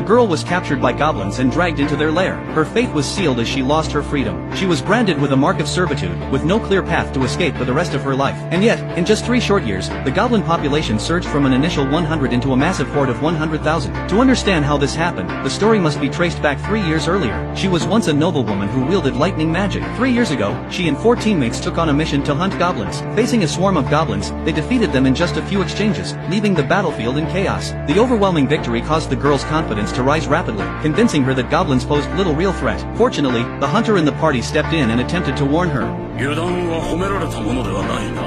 the girl was captured by goblins and dragged into their lair. Her fate was sealed as she lost her freedom. She was branded with a mark of servitude, with no clear path to escape for the rest of her life. And yet, in just 3 short years, the goblin population surged from an initial 100 into a massive horde of 100,000. To understand how this happened, the story must be traced back 3 years earlier. She was once a noblewoman who wielded lightning magic. 3 years ago, she and 4 teammates took on a mission to hunt goblins. Facing a swarm of goblins, they defeated them in just a few exchanges, leaving the battlefield in chaos. The overwhelming victory caused the girl's confidence to rise rapidly, convincing her that goblins posed little real threat. Fortunately, the hunter in the party stepped in and attempted to warn her. 油断は褒められたものではないな。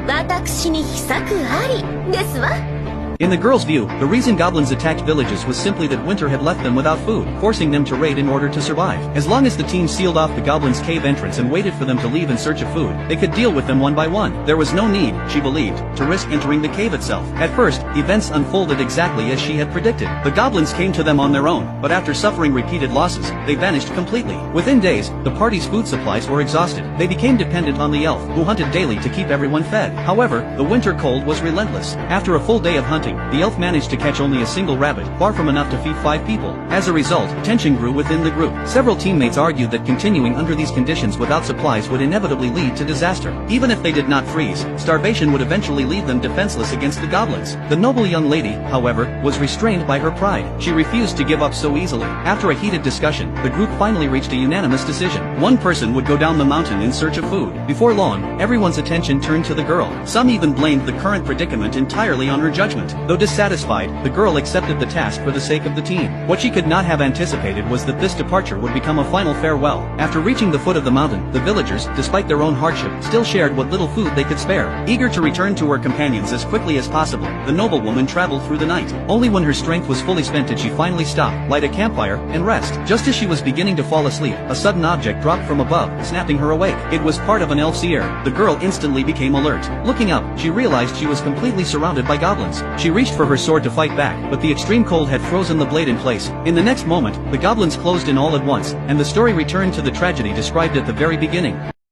私に秘策ありですわ。 In the girl's view, the reason goblins attacked villages was simply that winter had left them without food, forcing them to raid in order to survive. As long as the team sealed off the goblins' cave entrance and waited for them to leave in search of food, they could deal with them one by one. There was no need, she believed, to risk entering the cave itself. At first, events unfolded exactly as she had predicted. The goblins came to them on their own, but after suffering repeated losses, they vanished completely. Within days, the party's food supplies were exhausted. They became dependent on the elf, who hunted daily to keep everyone fed. However, the winter cold was relentless. After a full day of hunting, the elf managed to catch only a single rabbit, far from enough to feed 5 people. As a result, tension grew within the group. Several teammates argued that continuing under these conditions without supplies would inevitably lead to disaster. Even if they did not freeze, starvation would eventually leave them defenseless against the goblins. The noble young lady, however, was restrained by her pride. She refused to give up so easily. After a heated discussion, the group finally reached a unanimous decision. One person would go down the mountain in search of food. Before long, everyone's attention turned to the girl. Some even blamed the current predicament entirely on her judgment. Though dissatisfied, the girl accepted the task for the sake of the team. What she could not have anticipated was that this departure would become a final farewell. After reaching the foot of the mountain, the villagers, despite their own hardship, still shared what little food they could spare. Eager to return to her companions as quickly as possible, the noblewoman traveled through the night. Only when her strength was fully spent did she finally stop, light a campfire, and rest. Just as she was beginning to fall asleep, a sudden object dropped from above, snapping her awake. It was part of an elf's ear. The girl instantly became alert. Looking up, she realized she was completely surrounded by goblins. She reached for her sword to fight back, but the extreme cold had frozen the blade in place. In the next moment, the goblins closed in all at once, and the story returned to the tragedy described at the very beginning.